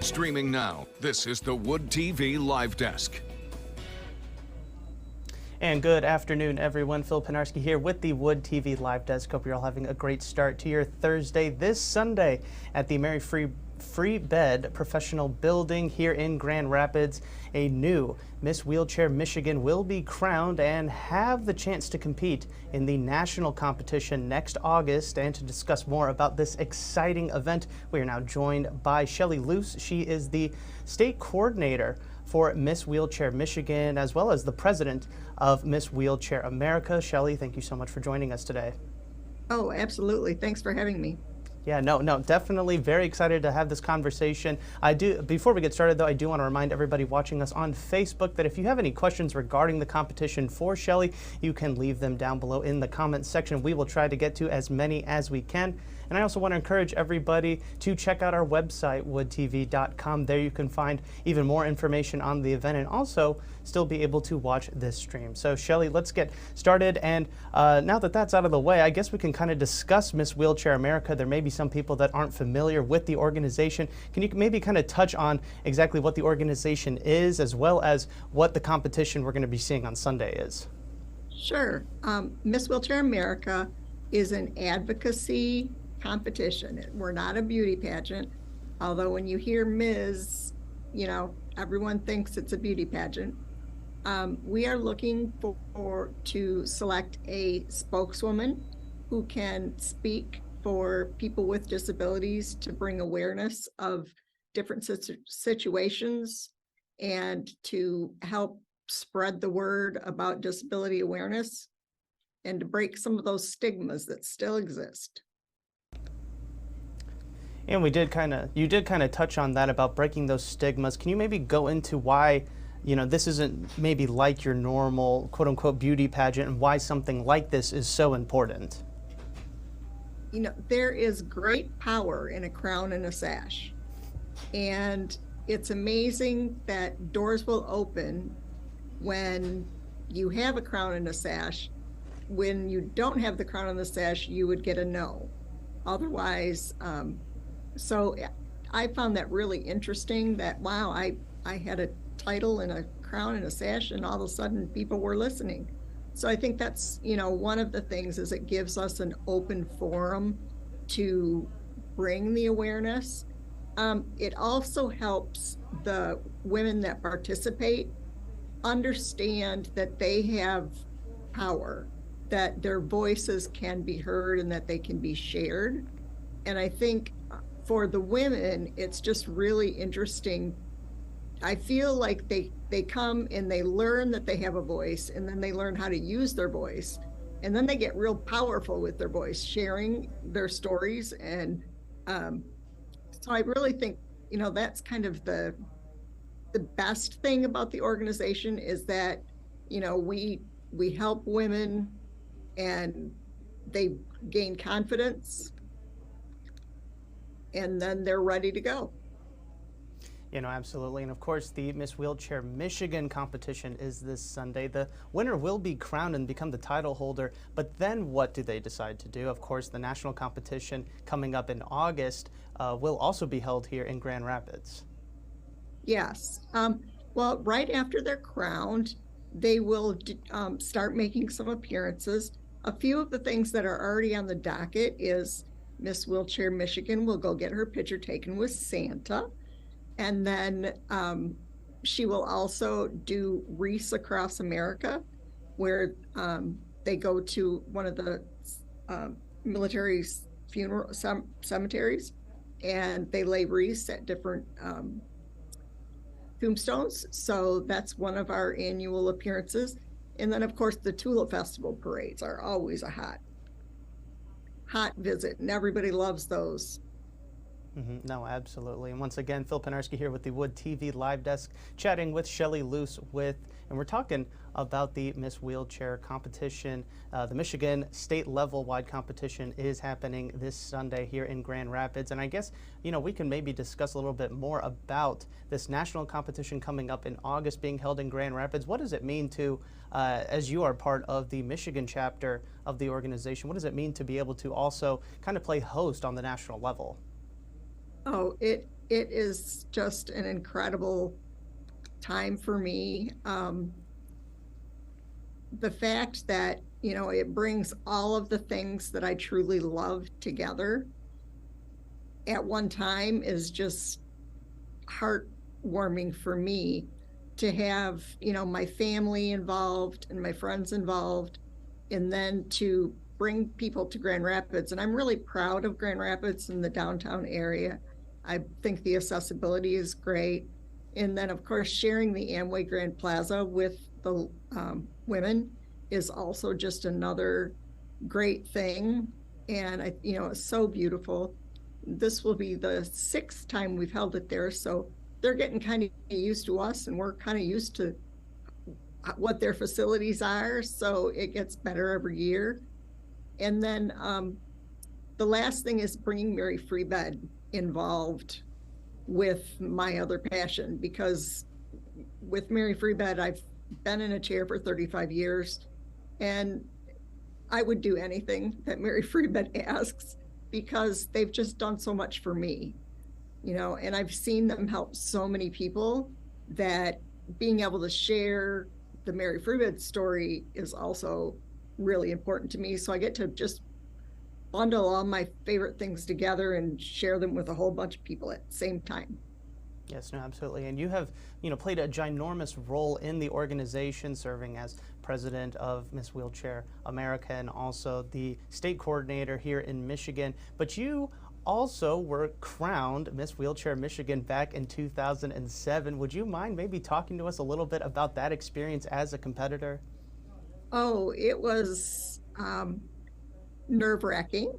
Streaming now, this is the Wood TV Live Desk. And good afternoon, everyone. Phil Penarski here with the Wood TV Live Desk. Hope you're all having a great start to your Thursday. This Sunday at the Mary Free Bed Professional Building here in Grand Rapids, a new Miss Wheelchair Michigan will be crowned and have the chance to compete in the national competition next August. And to discuss more about this exciting event, we are now joined by Shelly Loose. She is the state coordinator for Miss Wheelchair Michigan, as well as the president of Miss Wheelchair America. Shelly, thank you so much for joining us today. Oh, absolutely. Thanks for having me. Yeah, no, definitely very excited to have this conversation. Before we get started though, I do want to remind everybody watching us on Facebook that if you have any questions regarding the competition for Shelly, you can leave them down below in the comments section. We will try to get to as many as we can. And I also want to encourage everybody to check out our website, woodtv.com. There you can find even more information on the event and also still be able to watch this stream. So Shelly, let's get started. And now that that's out of the way, I guess we can kind of discuss Miss Wheelchair America. There may be some people that aren't familiar with the organization. Can you maybe kind of touch on exactly what the organization is, as well as what the competition we're going to be seeing on Sunday is? Sure. Miss Wheelchair America is an advocacy competition. We're not a beauty pageant, although when you hear Ms., everyone thinks it's a beauty pageant. We are looking to select a spokeswoman who can speak for people with disabilities to bring awareness of different situations and to help spread the word about disability awareness and to break some of those stigmas that still exist. And you did kind of touch on that about breaking those stigmas. Can you maybe go into why, this isn't maybe like your normal quote unquote beauty pageant and why something like this is so important? There is great power in a crown and a sash. And it's amazing that doors will open when you have a crown and a sash. When you don't have the crown and the sash, you would get a no. Otherwise, so I found that really interesting that, wow, I had a title and a crown and a sash and all of a sudden people were listening. So I think that's, one of the things is it gives us an open forum to bring the awareness. It also helps the women that participate understand that they have power, that their voices can be heard and that they can be shared. And I think for the women, it's just really interesting. I feel like they come and they learn that they have a voice, and then they learn how to use their voice, and then they get real powerful with their voice, sharing their stories. And so I really think, that's kind of the best thing about the organization is that, we help women and they gain confidence, and then they're ready to go. Absolutely. And of course, the Miss Wheelchair Michigan competition is this Sunday. The winner will be crowned and become the title holder. But then what do they decide to do? Of course, the national competition coming up in August will also be held here in Grand Rapids. Yes. Well, right after they're crowned, they will start making some appearances. A few of the things that are already on the docket is Miss Wheelchair Michigan will go get her picture taken with Santa. And then she will also do Wreaths Across America, where they go to one of the military funeral cemeteries, and they lay wreaths at different tombstones. So that's one of our annual appearances. And then, of course, the Tulip Festival parades are always a hot visit, and everybody loves those. No, absolutely. And once again, Phil Penarski here with the Wood TV Live Desk, chatting with Shelly Loose and we're talking about the Miss Wheelchair competition. The Michigan state level wide competition is happening this Sunday here in Grand Rapids. And I guess, we can maybe discuss a little bit more about this national competition coming up in August being held in Grand Rapids. What does it mean to, as you are part of the Michigan chapter of the organization, what does it mean to be able to also kind of play host on the national level? Oh, it is just an incredible time for me. The fact that, it brings all of the things that I truly love together at one time is just heartwarming for me to have, my family involved and my friends involved, and then to bring people to Grand Rapids. And I'm really proud of Grand Rapids and the downtown area. I think the accessibility is great. And then, of course, sharing the Amway Grand Plaza with the women is also just another great thing. And it's so beautiful. This will be the 6th time we've held it there. So they're getting kind of used to us, and we're kind of used to what their facilities are. So it gets better every year. And then the last thing is bringing Mary Free Bed involved with my other passion, because with Mary Free Bed, I've been in a chair for 35 years, and I would do anything that Mary Free Bed asks, because they've just done so much for me, and I've seen them help so many people that being able to share the Mary Free Bed story is also really important to me. So I get to just bundle all my favorite things together and share them with a whole bunch of people at the same time. Yes, no, absolutely. And you have, played a ginormous role in the organization, serving as president of Miss Wheelchair America and also the state coordinator here in Michigan. But you also were crowned Miss Wheelchair Michigan back in 2007. Would you mind maybe talking to us a little bit about that experience as a competitor? Oh, it was nerve-wracking.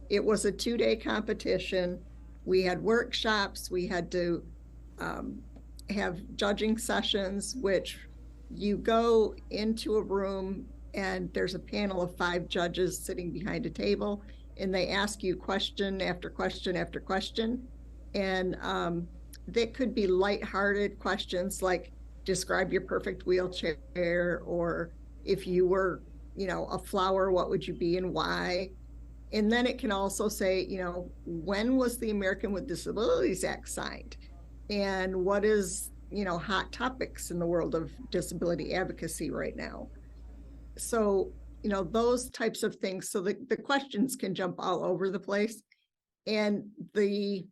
It was a 2-day competition. We had workshops. We had to have judging sessions, which you go into a room and there's a panel of 5 judges sitting behind a table, and they ask you question after question after question. And they could be lighthearted questions like, describe your perfect wheelchair, or if you were, a flower, what would you be and why? And then it can also say, when was the American with Disabilities Act signed? And what is, hot topics in the world of disability advocacy right now? So, those types of things. So the questions can jump all over the place. And your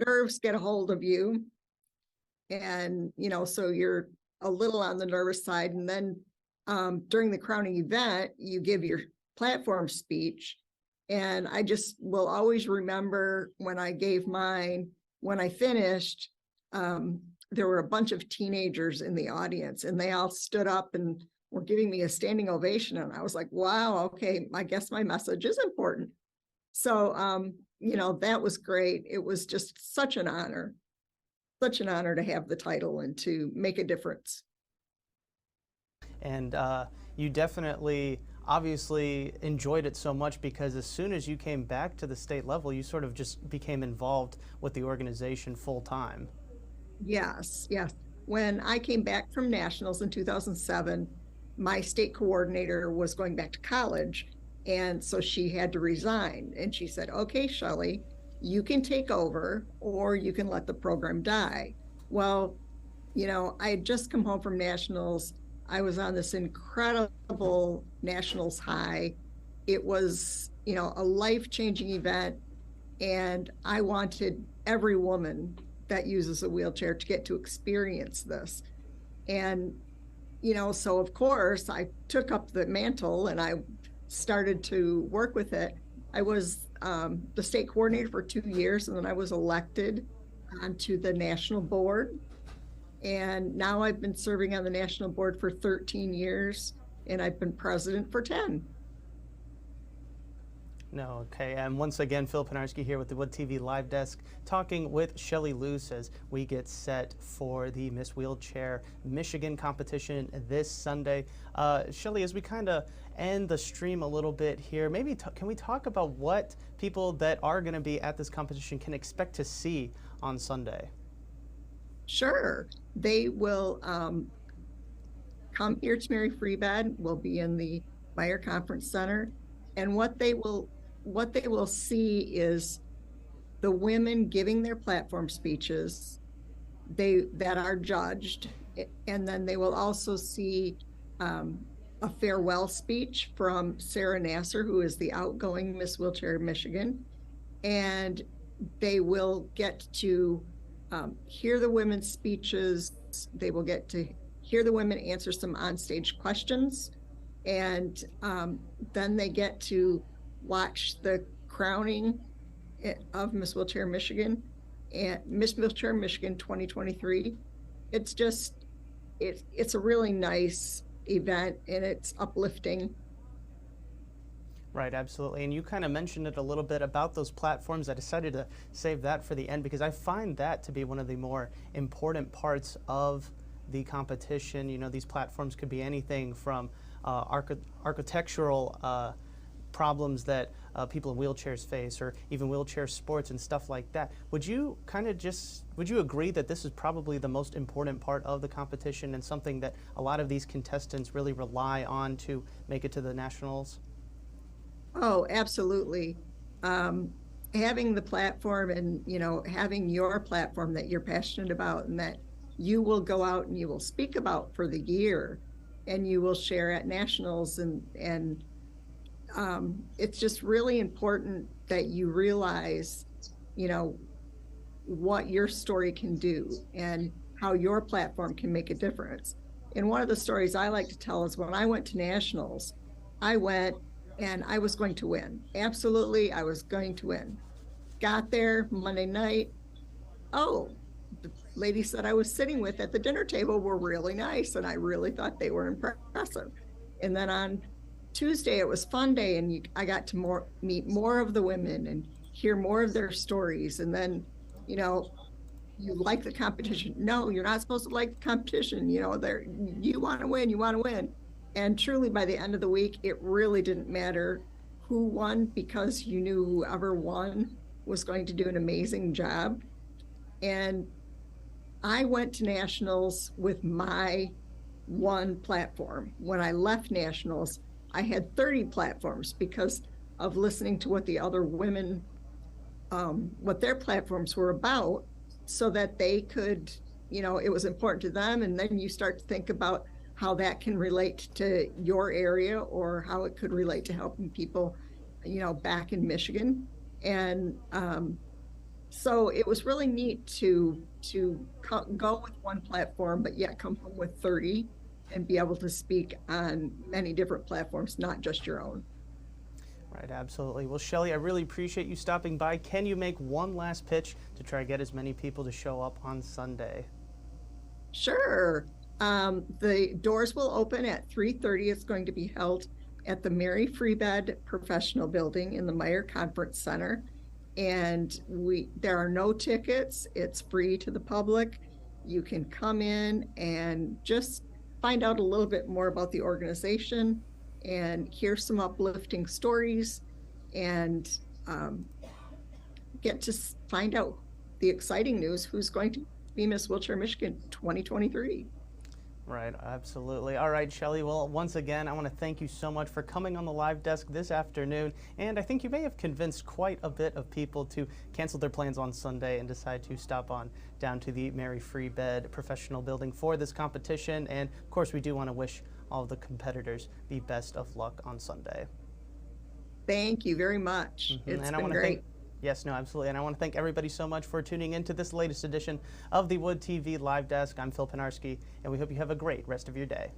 nerves get a hold of you. And, so you're a little on the nervous side. And then during the crowning event, you give your platform speech. And I just will always remember when I gave mine, when I finished, there were a bunch of teenagers in the audience, and they all stood up and were giving me a standing ovation. And I was like, wow, okay, I guess my message is important. So, that was great. It was just such an honor to have the title and to make a difference. And you definitely obviously enjoyed it so much, because as soon as you came back to the state level, you sort of just became involved with the organization full time. Yes. When I came back from nationals in 2007, my state coordinator was going back to college, and so she had to resign. And she said, okay, Shelly, you can take over, or you can let the program die. Well, I had just come home from nationals. I was on this incredible nationals high. It was, a life-changing event. And I wanted every woman that uses a wheelchair to get to experience this. And, so of course I took up the mantle and I started to work with it. I was the state coordinator for 2 years, and then I was elected onto the national board. And now I've been serving on the national board for 13 years, and I've been president for 10. No, okay. And once again, Phil Penarski here with the Wood TV Live Desk, talking with Shelly Loose as we get set for the Miss Wheelchair Michigan competition this Sunday. Shelly, as we kind of end the stream a little bit here, maybe can we talk about what people that are going to be at this competition can expect to see on Sunday? Sure. They will come here to Mary Free Bed. We'll be in the Meyer Conference Center. And what they will see is the women giving their platform speeches that are judged, and then they will also see a farewell speech from Sarah Nasser, who is the outgoing Miss Wheelchair Michigan, and they will get to hear the women's speeches. They will get to hear the women answer some onstage questions, and then they get to watch the crowning of Miss Wheelchair Michigan and Miss Wheelchair Michigan 2023. It's just, it's a really nice event, and it's uplifting. Right, absolutely. And you kind of mentioned it a little bit about those platforms. I decided to save that for the end because I find that to be one of the more important parts of the competition. You know, these platforms could be anything from architectural problems that people in wheelchairs face, or even wheelchair sports and stuff like that. Would you agree that this is probably the most important part of the competition and something that a lot of these contestants really rely on to make it to the nationals? Oh, absolutely. Having the platform, and, you know, having your platform that you're passionate about and that you will go out and you will speak about for the year, and you will share at nationals, and it's just really important that you realize, you know, what your story can do and how your platform can make a difference. And one of the stories I like to tell is when I went to nationals, I went and I was going to win. Absolutely, I was going to win. Got there Monday night. Oh, the ladies that I was sitting with at the dinner table were really nice, and I really thought they were impressive. And then on Tuesday, it was fun day, and I got to meet more of the women and hear more of their stories. And then, you know, you like the competition. No, you're not supposed to like the competition. You know, you want to win, you want to win. And truly, by the end of the week, it really didn't matter who won, because you knew whoever won was going to do an amazing job. And I went to nationals with my one platform. When I left nationals, I had 30 platforms because of listening to what the other women, what their platforms were about, so that they could, you know, it was important to them. And then you start to think about how that can relate to your area, or how it could relate to helping people, you know, back in Michigan. And so it was really neat to go with one platform, but yet come home with 30 and be able to speak on many different platforms, not just your own. Right, absolutely. Well, Shelly, I really appreciate you stopping by. Can you make one last pitch to try to get as many people to show up on Sunday? Sure. The doors will open at 3:30. It's going to be held at the Mary Freebed Professional Building in the Meyer Conference Center. And there are no tickets. It's free to the public. You can come in and just find out a little bit more about the organization and hear some uplifting stories, and get to find out the exciting news, who's going to be Miss Wheelchair Michigan 2023. Right, absolutely. All right, Shelly, well, once again, I want to thank you so much for coming on the live desk this afternoon. And I think you may have convinced quite a bit of people to cancel their plans on Sunday and decide to stop on down to the Mary Freebed Professional Building for this competition. And of course, we do want to wish all of the competitors the best of luck on Sunday. Thank you very much. It's been great. Yes, no, absolutely. And I want to thank everybody so much for tuning in to this latest edition of the Wood TV Live Desk. I'm Phil Pinarski, and we hope you have a great rest of your day.